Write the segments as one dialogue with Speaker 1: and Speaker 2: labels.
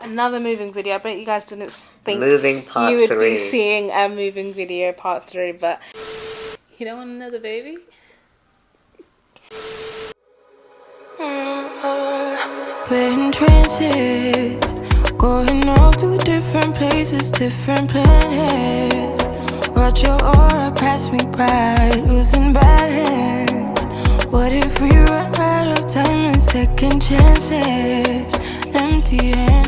Speaker 1: Another moving video. I bet you guys didn't think
Speaker 2: moving part
Speaker 1: you would
Speaker 2: 3.
Speaker 1: be seeing a moving video part 3, but you don't want another baby?
Speaker 3: We're in trances, going off to different places, different planets. Watch your aura pass me by, losing balance. What if we run out of time and second chances? Empty-handed.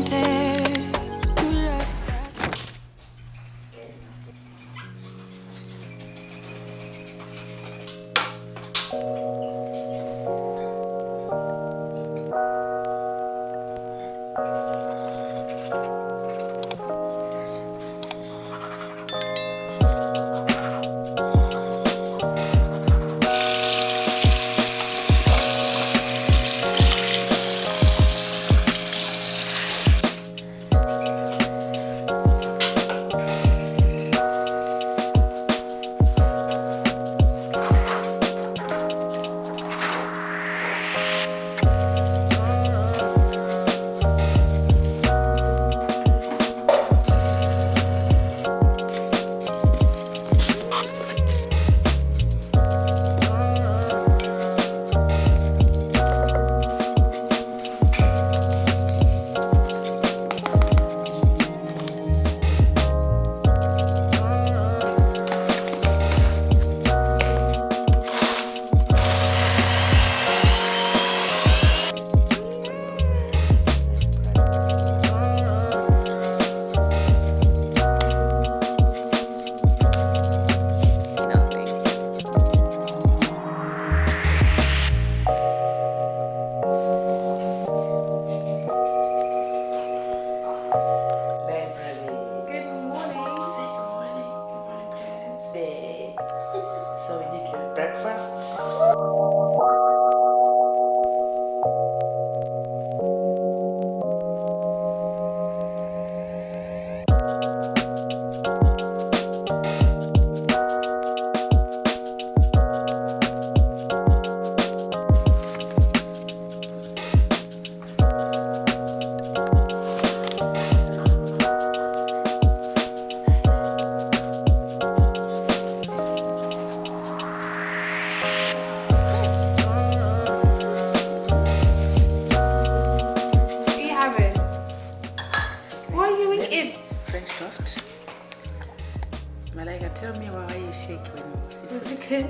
Speaker 4: Malaika, tell me why you shake when you see
Speaker 1: Is it good?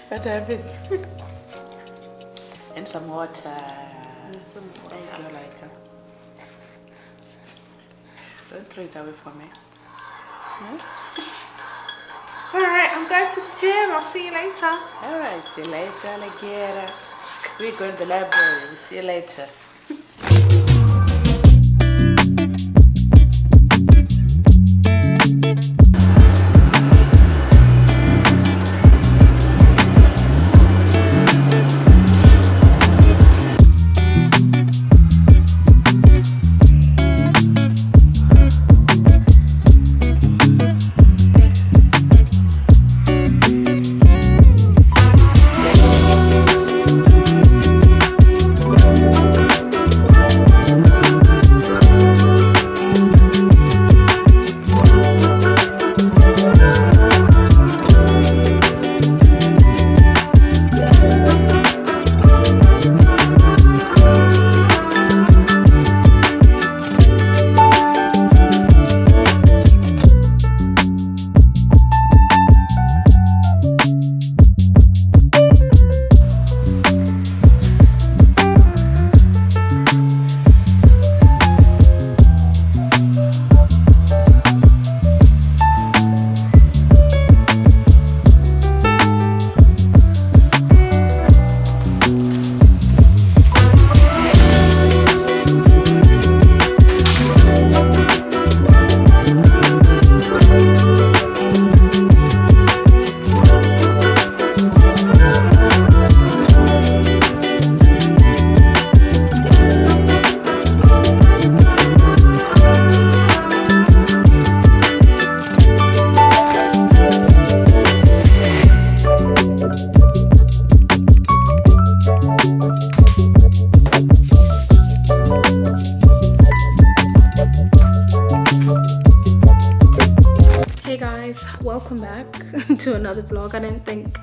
Speaker 4: What happened? And some water. There you go, Laika. Don't throw it away for me.
Speaker 1: Alright, I'm going to the gym. I'll see you later.
Speaker 4: Alright, see you later, alligator. We're going to the library. We'll see you later.
Speaker 1: welcome back to another vlog. I don't think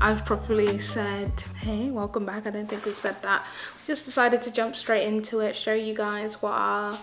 Speaker 1: I've properly said, hey, welcome back. I don't think we've said that. We just decided to jump straight into it, show you guys what our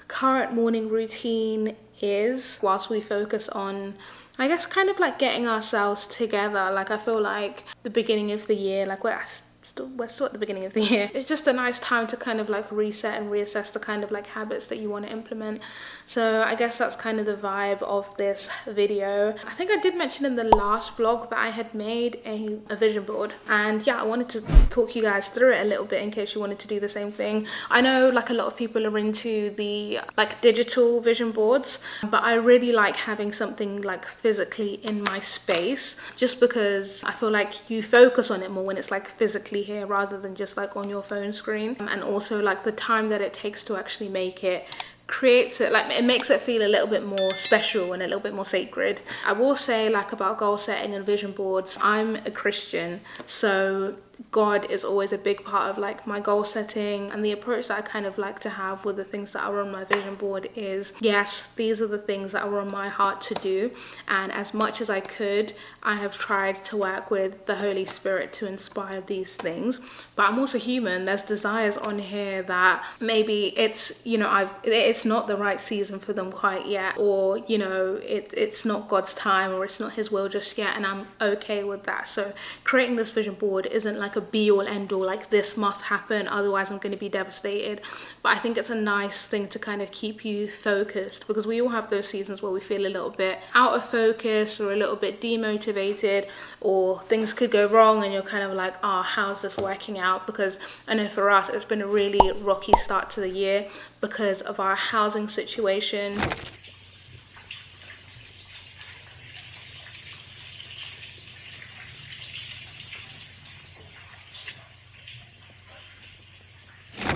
Speaker 1: current morning routine is whilst we focus on, I guess, kind of like getting ourselves together. Like, I feel like the beginning of the year, like we're still at the beginning of the year. It's just a nice time to kind of like reset and reassess the kind of like habits that you want to implement. So I guess that's kind of the vibe of this video. I think I did mention in the last vlog that I had made a vision board, and yeah, I wanted to talk you guys through it a little bit in case you wanted to do the same thing. I know like a lot of people are into the like digital vision boards, but I really like having something like physically in my space, just because I feel like you focus on it more when it's like physically here rather than just like on your phone screen. And also like the time that it takes to actually make it creates it, like it makes it feel a little bit more special and a little bit more sacred. I will say, like, about goal setting and vision boards, I'm a Christian, so God is always a big part of like my goal setting, and the approach that I kind of like to have with the things that are on my vision board is, yes, these are the things that are on my heart to do, and as much as I could, I have tried to work with the Holy Spirit to inspire these things. But I'm also human. There's desires on here that maybe it's, you know, it's not the right season for them quite yet, or you know, it's not God's time, or it's not his will just yet, and I'm okay with that. So creating this vision board isn't like a be all end all, like this must happen otherwise I'm going to be devastated. But I think it's a nice thing to kind of keep you focused, because we all have those seasons where we feel a little bit out of focus or a little bit demotivated, or things could go wrong and you're kind of like, oh, how's this working out? Because I know for us it's been a really rocky start to the year because of our housing situation.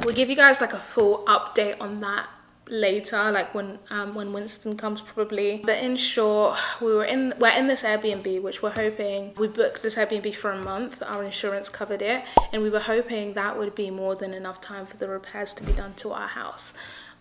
Speaker 1: We'll give you guys like a full update on that later, like when Winston comes probably. But in short, we're in this Airbnb, which we're hoping, we booked this Airbnb for a month, our insurance covered it, and we were hoping that would be more than enough time for the repairs to be done to our house.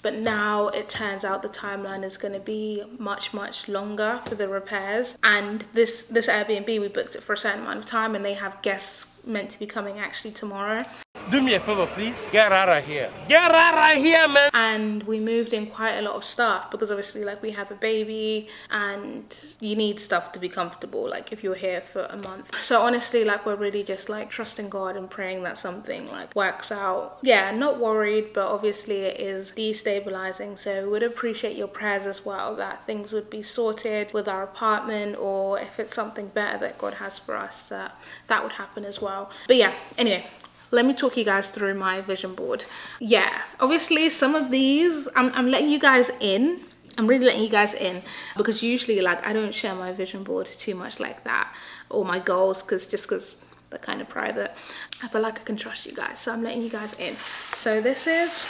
Speaker 1: But now it turns out the timeline is going to be much longer for the repairs. And this Airbnb, we booked it for a certain amount of time, and they have guests meant to be coming actually tomorrow.
Speaker 2: Do me a favor, please. Get out of here. Get out of here, man.
Speaker 1: And we moved in quite a lot of stuff because obviously like we have a baby and you need stuff to be comfortable, like if you're here for a month. So honestly, like we're really just like trusting God and praying that something like works out. Yeah, not worried, but obviously it is destabilizing. So we would appreciate your prayers as well, that things would be sorted with our apartment, or if it's something better that God has for us, that would happen as well. But yeah, anyway, let me talk you guys through my vision board. Yeah, obviously some of these, I'm letting you guys in. I'm really letting you guys in, because usually like I don't share my vision board too much like that, or my goals, because they're kind of private. I feel like I can trust you guys, so I'm letting you guys in. So this is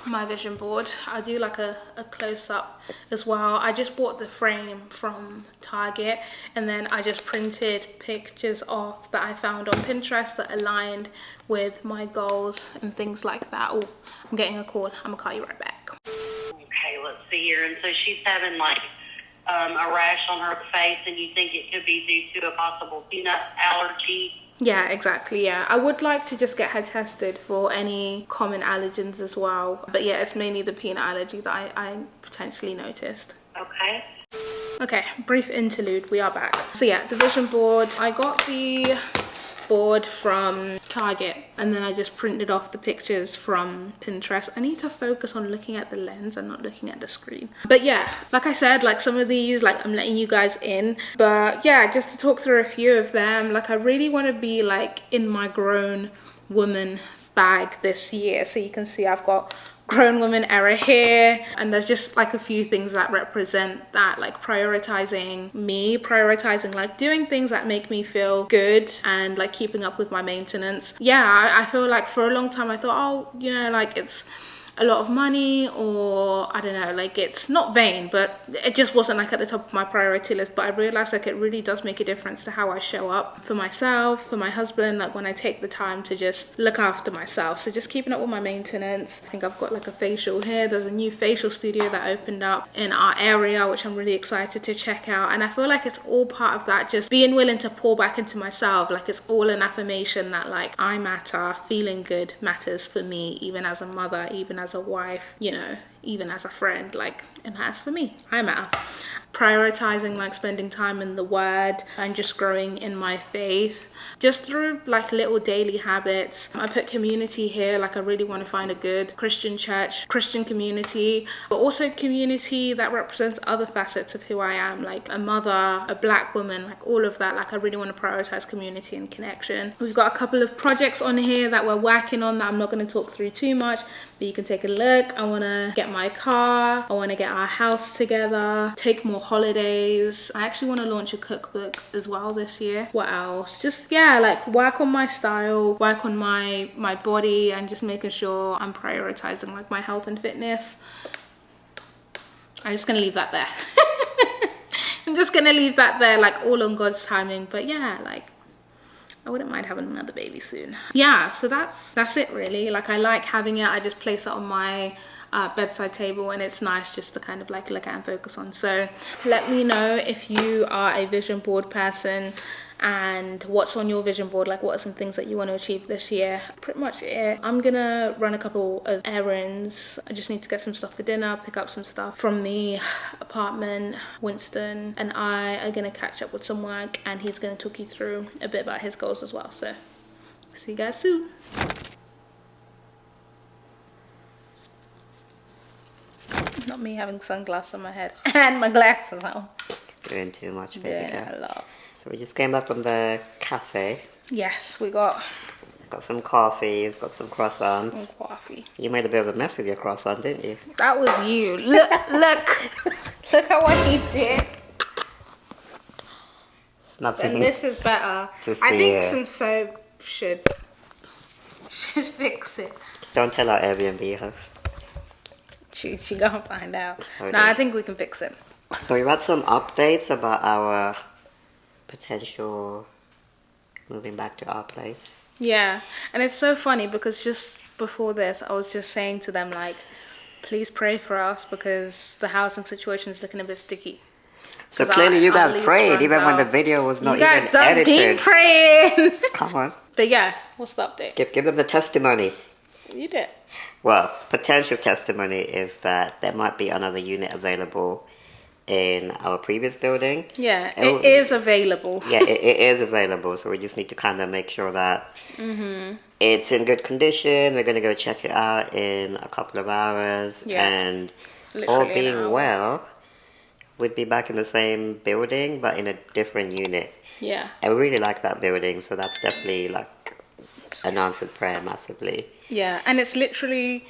Speaker 1: my vision board. I'll do like a close-up as well. I just bought the frame from Target, and then I just printed pictures off that I found on Pinterest that aligned with my goals and things like that. Oh, I'm getting a call. I'm gonna call you right back.
Speaker 5: Okay, let's see here. And so she's having like a rash on her face, and you think it could be due to a possible peanut allergy?
Speaker 1: Yeah, exactly, yeah. I would like to just get her tested for any common allergens as well. But yeah, it's mainly the peanut allergy that I potentially noticed.
Speaker 5: Okay.
Speaker 1: Okay, brief interlude, we are back. So yeah, the vision board. I got the board from Target, and then I just printed off the pictures from Pinterest. I need to focus on looking at the lens and not looking at the screen. But yeah, like I said, like some of these, like I'm letting you guys in. But yeah, just to talk through a few of them, like I really want to be like in my grown woman bag this year. So you can see I've got grown woman era here, and there's just like a few things that represent that, like prioritizing me, prioritizing like doing things that make me feel good, and like keeping up with my maintenance. Yeah, I feel like for a long time I thought, oh, you know, like it's a lot of money, or I don't know, like it's not vain, but it just wasn't like at the top of my priority list. But I realized like it really does make a difference to how I show up for myself, for my husband, like when I take the time to just look after myself. So just keeping up with my maintenance. I think I've got like a facial here. There's a new facial studio that opened up in our area, which I'm really excited to check out. And I feel like it's all part of that, just being willing to pour back into myself. Like it's all an affirmation that like I matter, feeling good matters for me, even as a mother, even as a wife, you know, even as a friend. Like it matters for me, I matter. Prioritizing like spending time in the word and just growing in my faith just through like little daily habits. I put community here, like I really want to find a good Christian church, Christian community, but also community that represents other facets of who I am, like a mother, a black woman, like all of that. Like I really want to prioritize community and connection. We've got a couple of projects on here that we're working on that I'm not going to talk through too much, but you can take a look. I want to get my car, I want to get our house together, take more holidays. I actually want to launch a cookbook as well this year. What else? Just yeah, like work on my style, work on my body, and just making sure I'm prioritizing like my health and fitness. I'm just gonna leave that there. I'm just gonna leave that there, like all on God's timing. But yeah, like I wouldn't mind having another baby soon. Yeah, so that's it really. Like I like having it. I just place it on my bedside table, and it's nice just to kind of like look at and focus on. So let me know if you are a vision board person and what's on your vision board. Like what are some things that you want to achieve this year? Pretty much it. I'm gonna run a couple of errands. I just need to get some stuff for dinner, pick up some stuff from the apartment. Winston and I are gonna catch up with some work, and he's gonna talk you through a bit about his goals as well. So see you guys soon. Not me having sunglasses on my head and my glasses on.
Speaker 6: Doing too much, baby.
Speaker 1: Yeah, a lot.
Speaker 6: So we just came back from the cafe.
Speaker 1: Yes, we got
Speaker 6: some coffees, got some croissants.
Speaker 1: some coffee.
Speaker 6: You made a bit of a mess with your croissant, didn't you?
Speaker 1: That was you. Look at what he did.
Speaker 6: It's nothing.
Speaker 1: And this is better.
Speaker 6: To
Speaker 1: I
Speaker 6: see
Speaker 1: think
Speaker 6: it.
Speaker 1: some soap should fix it.
Speaker 6: Don't tell our Airbnb host.
Speaker 1: She gonna find out.
Speaker 6: Oh,
Speaker 1: No,
Speaker 6: dear.
Speaker 1: I think we can fix it.
Speaker 6: So we've had some updates about our potential moving back to our place.
Speaker 1: Yeah, and it's so funny because just before this, I was just saying to them like, please pray for us because the housing situation is looking a bit sticky.
Speaker 6: So clearly you guys
Speaker 1: our lease
Speaker 6: prayed
Speaker 1: runs
Speaker 6: even when the
Speaker 1: out.
Speaker 6: video was not
Speaker 1: You guys
Speaker 6: even
Speaker 1: done been
Speaker 6: edited.
Speaker 1: praying.
Speaker 6: Come on,
Speaker 1: But yeah, what's the update?
Speaker 6: give them the testimony.
Speaker 1: You did.
Speaker 6: Well, potential testimony is that there might be another unit available in our previous building.
Speaker 1: Yeah, it is available.
Speaker 6: Yeah, it is available. So we just need to kind of make sure that it's in good condition. We're going to go check it out in a couple of hours.
Speaker 1: Yeah,
Speaker 6: And
Speaker 1: literally
Speaker 6: all
Speaker 1: an
Speaker 6: being
Speaker 1: hour.
Speaker 6: well, we'd be back in the same building, but in a different unit.
Speaker 1: Yeah.
Speaker 6: And we really like that building. So that's definitely like an answered prayer massively.
Speaker 1: Yeah, and it's literally,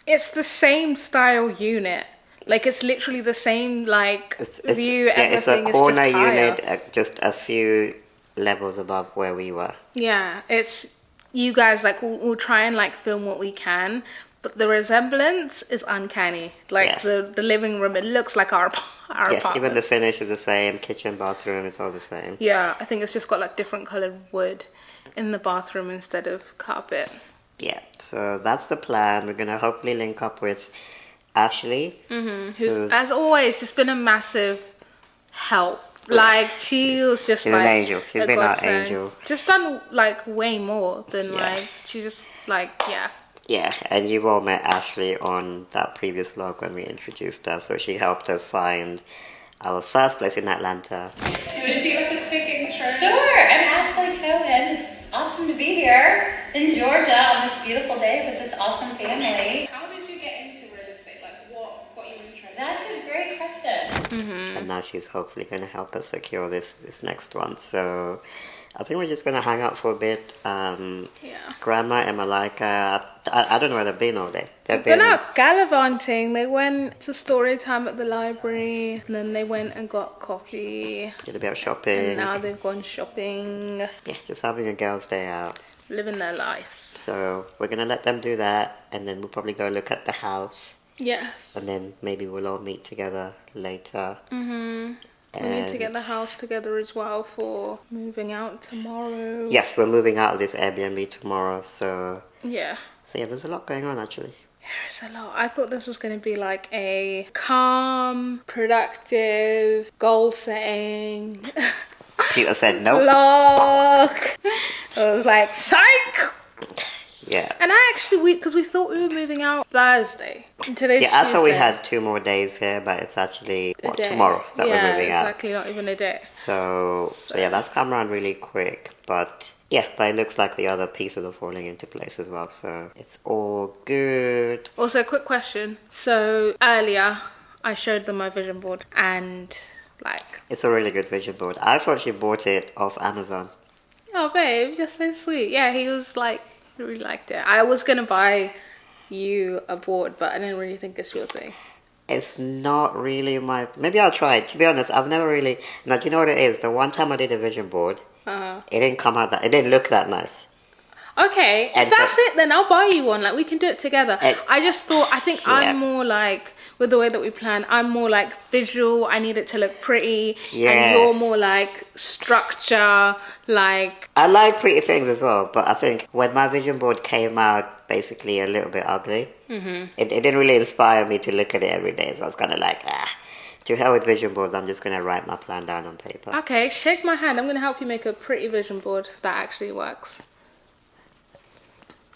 Speaker 1: it's the same style unit. Like, it's literally the same, like, view, everything.
Speaker 6: It's a corner
Speaker 1: just higher.
Speaker 6: unit, just a few levels above where we were.
Speaker 1: Yeah, it's, you guys, like, we'll try and, like, film what we can, but the resemblance is uncanny. Like,
Speaker 6: Yeah.
Speaker 1: the living room, it looks like our apartment.
Speaker 6: Even the finish is the same, kitchen, bathroom, it's all the same.
Speaker 1: Yeah, I think it's just got, like, different coloured wood in the bathroom instead of carpet.
Speaker 6: Yeah, so that's the plan. We're going to hopefully link up with Ashley.
Speaker 1: Who's, as always, just been a massive help. Like, she was just
Speaker 6: She's
Speaker 1: like
Speaker 6: an angel. She's
Speaker 1: a
Speaker 6: been our
Speaker 1: godsend.
Speaker 6: angel.
Speaker 1: Just done, like, way more than,
Speaker 6: Yeah.
Speaker 1: like, she just, like, yeah.
Speaker 6: Yeah, and you've all met Ashley on that previous vlog when we introduced her. So she helped us find our first place in Atlanta.
Speaker 1: Do you want to do, like, a quick intro?
Speaker 7: Sure, I'm Ashley Cohen. It's awesome to be here in Georgia on this beautiful day with this awesome family.
Speaker 1: How did you get into real estate? Like, what got you interested?
Speaker 7: That's a great question.
Speaker 6: And now she's hopefully going to help us secure this next one. So I think we're just going to hang out for a bit. Grandma and Malika, I don't know where they've been all day. They've
Speaker 1: They're out gallivanting. They went to story time at the library, and then they went and got coffee,
Speaker 6: did a bit of shopping.
Speaker 1: and now they've gone shopping.
Speaker 6: Yeah, just having a girls' day out.
Speaker 1: living their lives.
Speaker 6: So we're gonna let them do that, and then we'll probably go look at the house.
Speaker 1: Yes.
Speaker 6: And then maybe we'll all meet together later.
Speaker 1: We need to get the house together as well for moving out tomorrow.
Speaker 6: Yes, we're moving out of this Airbnb tomorrow, so
Speaker 1: Yeah.
Speaker 6: yeah, there's a lot going on actually.
Speaker 1: There's a lot. I thought this was going to be like a calm, productive, goal setting
Speaker 6: Peter said nope.
Speaker 1: vlog. I was like, psych!
Speaker 6: Yeah.
Speaker 1: And I actually, because we thought we were moving out Thursday. And today's
Speaker 6: Yeah, I thought we
Speaker 1: Tuesday.
Speaker 6: had 2 more days here, but it's actually
Speaker 1: A day.
Speaker 6: tomorrow that we're moving out.
Speaker 1: exactly, not even a day.
Speaker 6: So yeah, that's come around really quick. But yeah, but it looks like the other pieces are falling into place as well. So it's all good.
Speaker 1: Also, quick question. So earlier, I showed them my vision board and like,
Speaker 6: It's a really good vision board. I thought she bought it off Amazon.
Speaker 1: oh babe, you're so sweet. Yeah, he was like, he really liked it. I was going to buy you a board, but I didn't really think it's your thing.
Speaker 6: It's not really my... Maybe I'll try it. To be honest, I've never really... Now, do you know what it is? The one time I did a vision board, it didn't come out that... It didn't look that nice.
Speaker 1: Okay,
Speaker 6: And
Speaker 1: if that's
Speaker 6: so-
Speaker 1: it, then I'll buy you one. Like, we can do it together. I just thought, I think
Speaker 6: Yeah.
Speaker 1: I'm more like, with the way that we plan, I'm more like visual. I need it to look pretty.
Speaker 6: Yeah.
Speaker 1: And you're more like structure, like...
Speaker 6: I like pretty things as well, but I think when my vision board came out basically a little bit ugly, it didn't really inspire me to look at it every day. So I was kind of like, to hell with vision boards, I'm just going to write my plan down on paper.
Speaker 1: Okay, shake my hand. I'm going to help you make a pretty vision board that actually works.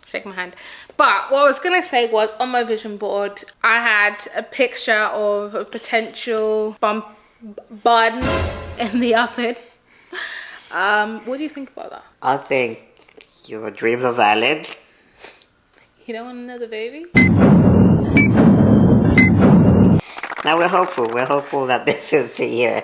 Speaker 1: Shake my hand. But what I was going to say was, on my vision board, I had a picture of a potential bun in the oven. What do you think about that?
Speaker 6: I think your dreams are valid.
Speaker 1: You don't want another baby?
Speaker 6: Now we're hopeful. We're hopeful that this is the year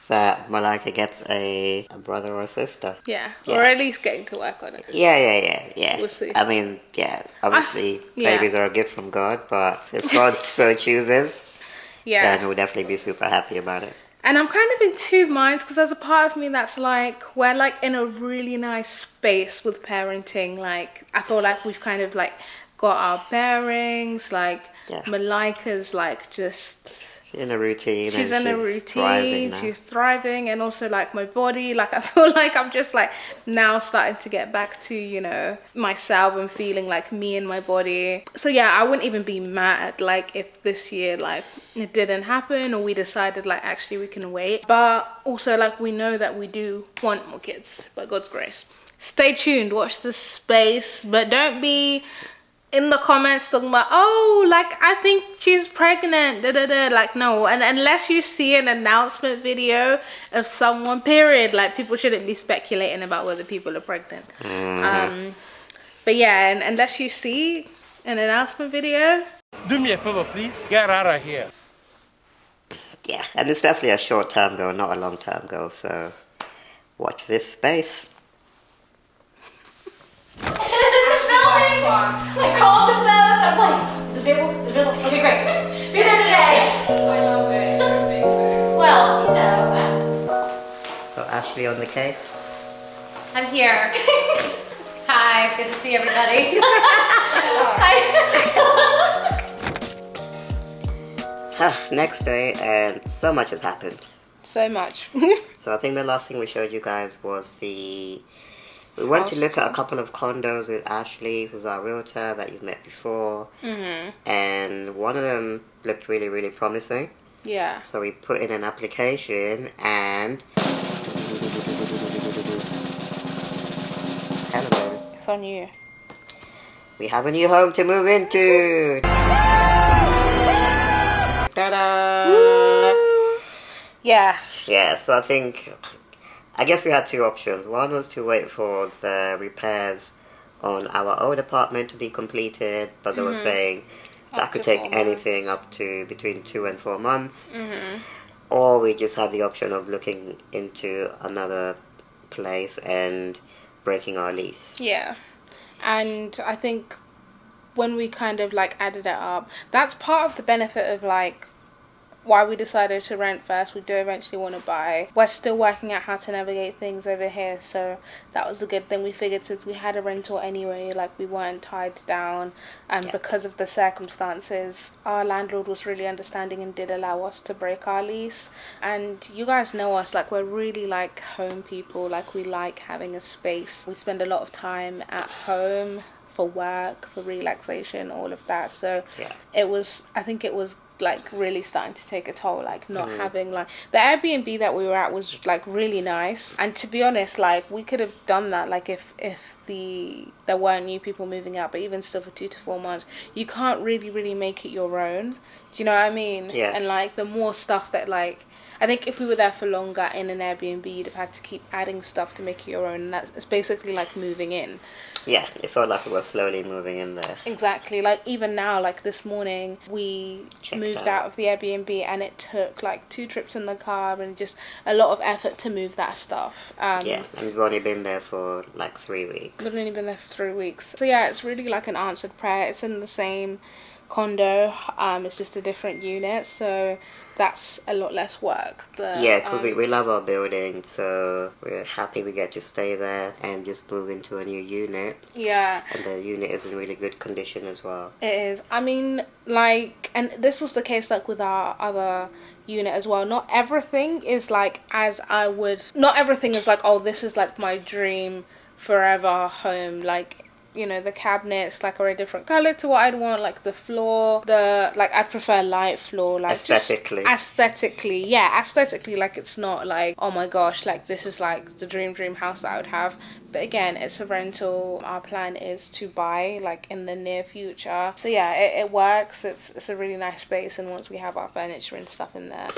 Speaker 6: that Malika gets a brother or sister.
Speaker 1: Yeah.
Speaker 6: Yeah.
Speaker 1: Or at least getting to work on it.
Speaker 6: Yeah.
Speaker 1: We'll see.
Speaker 6: I mean, yeah, obviously
Speaker 1: yeah.
Speaker 6: babies are a gift from God, but if God so chooses,
Speaker 1: Yeah.
Speaker 6: then we'll definitely be super happy about it.
Speaker 1: And I'm kind of in two minds, because there's a part of me that's like, we're like in a really nice space with parenting. Like, I feel like we've kind of like got our bearings. Like,
Speaker 6: Yeah.
Speaker 1: Malika's like just...
Speaker 6: She's in a routine.
Speaker 1: She's
Speaker 6: and
Speaker 1: in a
Speaker 6: thriving
Speaker 1: routine,
Speaker 6: now.
Speaker 1: she's thriving, and also like my body, like I feel like I'm just like now starting to get back to, you know, myself and feeling like me in my body. So yeah, I wouldn't even be mad like if this year like it didn't happen, or we decided like actually we can wait. But also like we know that we do want more kids, by God's grace. Stay tuned, watch the space, but don't be in the comments talking about, oh, like I think she's pregnant, like no. And unless you see an announcement video of someone, period, like people shouldn't be speculating about whether people are pregnant. But yeah, and unless you see an announcement video,
Speaker 2: Do me a favor, please. Get out of here.
Speaker 6: Yeah, and it's definitely a short-term goal, not a long-term goal, so watch this space.
Speaker 7: I called them both. I'm like, is it available? Is it available? Okay, great. Be there today.
Speaker 1: I love it.
Speaker 7: Well, you know,
Speaker 6: So Ashley on the case.
Speaker 7: I'm here. Hi, good to see everybody.
Speaker 6: Next day, and so much has happened.
Speaker 1: So much.
Speaker 6: So I think the last thing we showed you guys was we went to look at a couple of condos with Ashley, who's our realtor that you've met before. And one of them looked really, really promising.
Speaker 1: Yeah.
Speaker 6: So we put in an application and... Hello.
Speaker 1: It's on you.
Speaker 6: We have a new home to move into! Ta-da!
Speaker 1: Yeah.
Speaker 6: Yeah, so I guess we had two options. One was to wait for the repairs on our old apartment to be completed, but they were saying that
Speaker 1: Up
Speaker 6: could
Speaker 1: to
Speaker 6: take
Speaker 1: 4 months.
Speaker 6: anything up to between 2 and 4 months. Or we just had the option of looking into another place and breaking our lease.
Speaker 1: Yeah. And I think when we kind of like added it up, that's part of the benefit of like why we decided to rent first. We do eventually want to buy. We're still working out how to navigate things over here, so that was a good thing. We figured since we had a rental anyway, like we weren't tied down, and because of the circumstances, our landlord was really understanding and did allow us to break our lease. And you guys know us, like we're really like home people. Like we like having a space. We spend a lot of time at home for work, for relaxation, all of that. So I think it was like really starting to take a toll, like not having like the Airbnb that we were at was like really nice, and to be honest, like we could have done that like if there weren't new people moving out, but even still for 2 to 4 months you can't really make it your own. Do you know what I mean? And like the more stuff that like I think if we were there for longer in an Airbnb, you'd have had to keep adding stuff to make it your own, and it's basically like moving in.
Speaker 6: Yeah, it felt like we were slowly moving in there.
Speaker 1: Exactly. Like even now, like this morning, we moved out of the Airbnb, and it took like 2 trips in the car and just a lot of effort to move that stuff.
Speaker 6: And we've only been there for like 3 weeks.
Speaker 1: We've only been there for 3 weeks. So yeah, it's really like an answered prayer. It's in the same condo, it's just a different unit, so that's a lot less work.
Speaker 6: Because we love our building, so we're happy we get to stay there and just move into a new unit.
Speaker 1: Yeah.
Speaker 6: And the unit is in really good condition as well.
Speaker 1: It is. I mean, like, and this was the case like with our other unit as well. Not everything is like not everything is like, oh, this is like my dream forever home. Like, you know, the cabinets like are a different color to what I'd want, like the floor, like I prefer light floor, like aesthetically, like it's not like, oh my gosh, like this is like the dream house that I would have. But again, it's a rental. Our plan is to buy like in the near future, so yeah, it works. It's a really nice space, and once we have our furniture and stuff in there,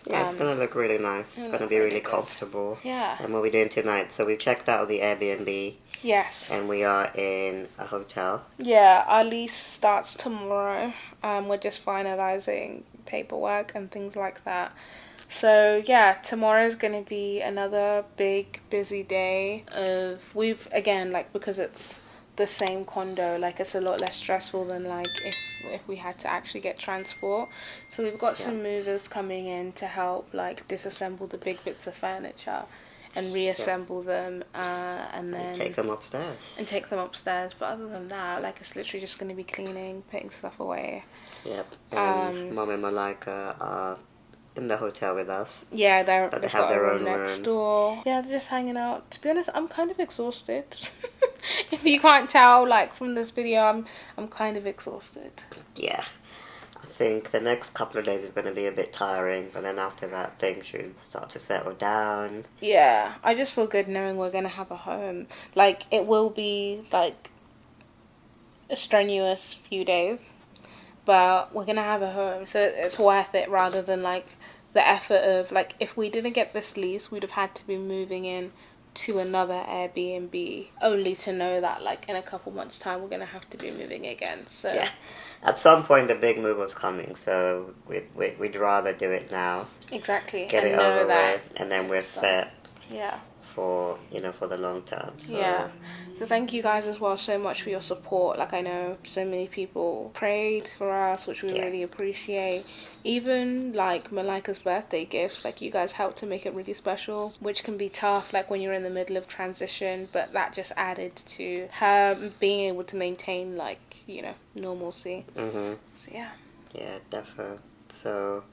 Speaker 6: it's gonna look really nice. It's gonna be really comfortable.
Speaker 1: Yeah.
Speaker 6: And what we're doing tonight, so we've checked out the Airbnb.
Speaker 1: Yes.
Speaker 6: And we are in a hotel.
Speaker 1: Yeah, our lease starts tomorrow. We're just finalising paperwork and things like that. So yeah, tomorrow's going to be another big busy day we've again, like, because it's the same condo, like it's a lot less stressful than like if we had to actually get transport. So we've got some movers coming in to help like disassemble the big bits of furniture and reassemble them, and then
Speaker 6: take them upstairs.
Speaker 1: But other than that, like it's literally just going to be cleaning, putting stuff away.
Speaker 6: Yep. And Mom and Malika are in the hotel with us.
Speaker 1: Yeah, they
Speaker 6: have
Speaker 1: got
Speaker 6: their
Speaker 1: a
Speaker 6: own
Speaker 1: room next
Speaker 6: room.
Speaker 1: door. Yeah, they're just hanging out. To be honest, I'm kind of exhausted. If you can't tell, like from this video, I'm kind of exhausted.
Speaker 6: Yeah. I think the next couple of days is going to be a bit tiring, but then after that things should start to settle down.
Speaker 1: Yeah, I just feel good knowing we're going to have a home. Like, it will be like a strenuous few days, but we're going to have a home, so it's worth it, rather than like the effort of like, if we didn't get this lease, we'd have had to be moving in to another Airbnb, only to know that like in a couple months time we're going to have to be moving again. So
Speaker 6: yeah, at some point the big move was coming, so we'd rather do it now.
Speaker 1: Exactly.
Speaker 6: Get it over with, and then we're set.
Speaker 1: Yeah.
Speaker 6: For the long term. So.
Speaker 1: Yeah. So thank you guys as well so much for your support. Like, I know so many people prayed for us, which we really appreciate. Even like Malika's birthday gifts, like you guys helped to make it really special, which can be tough like when you're in the middle of transition, but that just added to her being able to maintain like, you know, normalcy. So yeah,
Speaker 6: definitely. So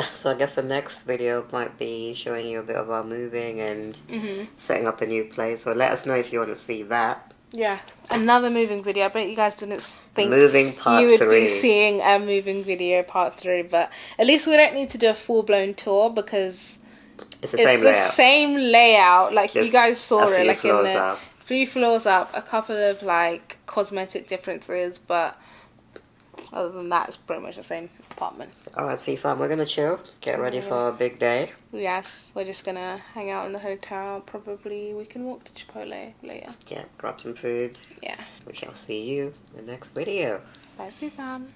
Speaker 6: so I guess the next video might be showing you a bit of our moving and setting up the new place. So let us know if you want to see that.
Speaker 1: Yeah, another moving video. I bet you guys didn't think
Speaker 6: moving part
Speaker 1: you would
Speaker 6: 3.
Speaker 1: be seeing a moving video part 3, but at least we don't need to do a full-blown tour because
Speaker 6: it's the
Speaker 1: same layout. Like, just you guys saw it, like in the
Speaker 6: up.
Speaker 1: 3 floors up, a couple of like cosmetic differences, but other than that, it's pretty much the same apartment.
Speaker 6: Alright, C-Fam, we're gonna chill, get ready for a big day.
Speaker 1: Yes, we're just gonna hang out in the hotel. Probably we can walk to Chipotle later.
Speaker 6: Yeah, grab some food.
Speaker 1: Yeah.
Speaker 6: We shall see you in the next video.
Speaker 1: Bye, C-Fam.